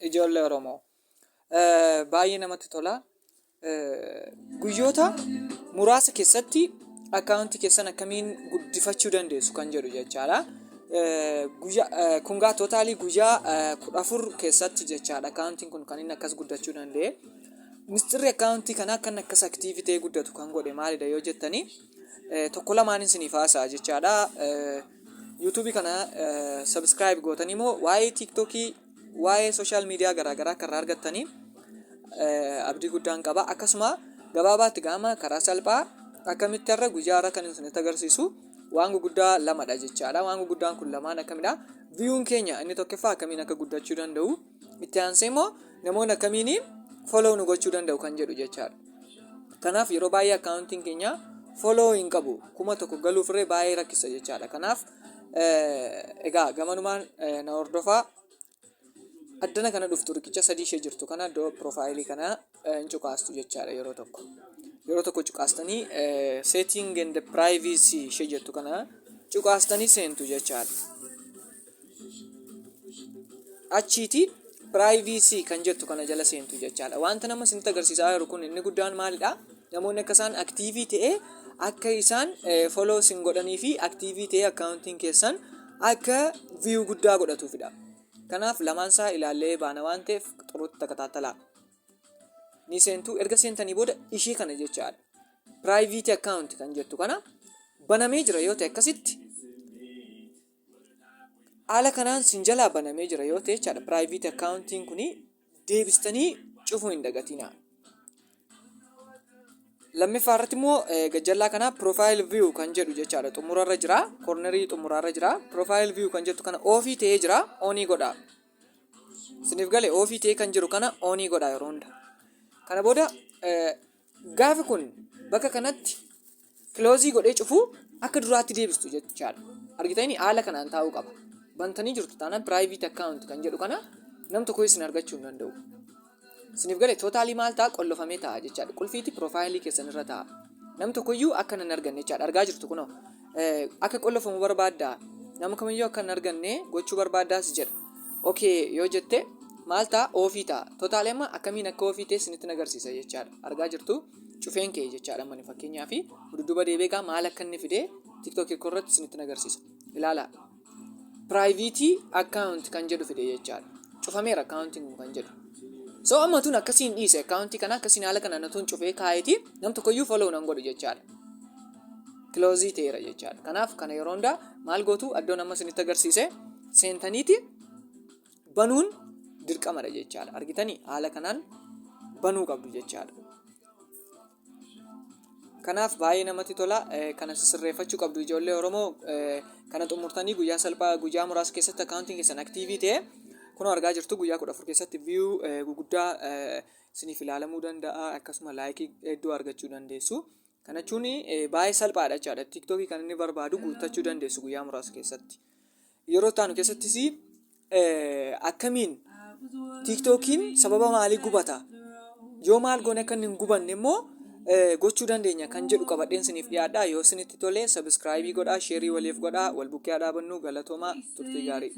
ijoollee Oromoo. Baay'ee namatti tola. Guyyoota muraasa keessatti akkaawuntii keessan akkamiin guddifachuu dandeessu kan jedhu jechaadha. Kungaa tootaalii guyyaa 14 keessatti jechaadha akkaawuntiin kun kan inni akkas guddachuu danda'e. Mistirri akkaawuntii kanaa kan akkas aktiivitee guddatu kan godhe maalidha yoo jettanii tokko lamaan isiniif haasa'a jechaadha. YouTube kana subscribe gootanii moo waa'ee TikTokii waa'ee social media garaagaraa kan argattanii abdii guddaan qaba. Akkasuma gabaabaatti gama karaa salphaa akkamitti irra guyyaa irra kan isinitti agarsiisu waan guddaa lamadha jechaadha. Waan guddaan kun lamaan akkamidha? Viewun keenya inni tokkoffaa akkamiin akka guddachuu danda'u, itti aansee immoo namoonni akkamiin follow nu gochuu danda'u kan jedhu jechaadha. Kanaaf yeroo baay'ee akkaawuntiin keenya follow hin qabu. 1000 galuufirree baay'ee rakkisa jechaadha. Kanaaf egaa gamanumaan na hordofaa. Addana kana dhuftu riqicha 3 ishee jirtu kana iddoo profaayilii kana hin cuqaastu jechaadha yeroo tokko cuqaastanii setting and privacy ishee jettu kana cuqaastanii seentu jechaadha. Achiiti privacy kan jettu kana jala seentu jechaadha. Wanta nama isinitti agarsiisaa jiru kun inni guddaan maalidha? Namoonni akka isaan aktiivii ta'ee akka isaan follow sin godhanii fi aktiivii ta'ee akkaawuntiin keessan akka view guddaa godhatuufidha. Kanaaf lamaansaa ilaallee baana waan ta'eef xuruutti takataatalaa. Ni seentuu erga seentanii booda ishii kana jechaadha. Private account kan jettu kana banamee jira yoo ta'e akkasitti haala kanaan sin jalaa banamee jira yoo ta'e jechaadha. Private accountiin kuni deebistanii cufuu hin dagatinaa. Lammaffaa irratti immoo gajjallaa kana profile view kan jedhu jechaadha. Xumurarra jira, cornerii xumurarra jira. Profile view kan jettu kana ofii ta'ee jira, onii godha. Isiniif galee ofii ta'ee kan jiru kana onii godha yeroo hunda. Kana booda gaafi kun bakka kanatti close godhee cufuu akka duraatti deebistu jechaadha. Argitanii haala kanaan taa'uu qaba. Bantanii jirtu taanaan private account kan jedhu kana nam tokko isin argachuu hin danda'u. Isiniif galee tootaalii maal ta'a qollofamee ta'a jechaadha. Qulfiitti profaayilii keessan irra ta'a. Nam tokkoyyuu akka hin arganne jechaadha. Argaa jirtu kunoo akka qollofamu barbaadda. Nama kamiyyuu akka hin arganne gochuu barbaaddaas jedha. Okay yoo jette maal ta'a ofii ta'a. Tootaalii amma akkamiin akka ofii ta'e isinitti agarsiisa jechaadha. Argaa jirtu cufeen kee jechaadha mani fakkeenyaa fi dudduuba deebi'ee maal akka inni fidee TikTok irratti isinitti agarsiisa. Ilaala. Private account kan jedhu fidee jechaadha. Cufameera akkaawuntiin kan jedhu. So amma tun akkasiin dhiise akkaawuntii kana akkasiin haala kanaan tun cufee kaa'eeti nam tokkoyyuu follow nan godhu jechaadha. Close ta'eera jechaadha. Kanaaf kana yeroo hundaa maal gootu addoo nama isinitti agarsiise seentaniiti banuun dirqamadha jechaadha. Argitanii haala kanaan banuu qabdu jechaadha. Kanaaf baay'ee namatti tola. Kana sirreeffachuu qabdu ijoollee Oromoo. Kana xumurtanii guyyaa salphaa guyyaa muraasa keessatti akkaawuntiin keessan aktiivii ta'e kun argaa jirtu guyyaa 14 keessatti view guguddaa isiniif ilaalamuu danda'a. Akkasuma laayikii hedduu argachuu dandeessu. Kana jechuun baay'ee salphaadha jechaadha. TikTokii kan inni barbaadu guuttachuu dandeessu guyyaa muraasa keessatti. Yeroo taanu keessattis akkamiin TikTokiin sababa maalii gubata? Yoo maal goone akka inni hin gubanne immoo gochuu dandeenya kan jedhu qabadheen isiniif dhiyaadha. Yoo isinitti tole subscribe godhaa, share waliif godhaa, wal bukkee dhaabannu galatoomaa turtii gaarii.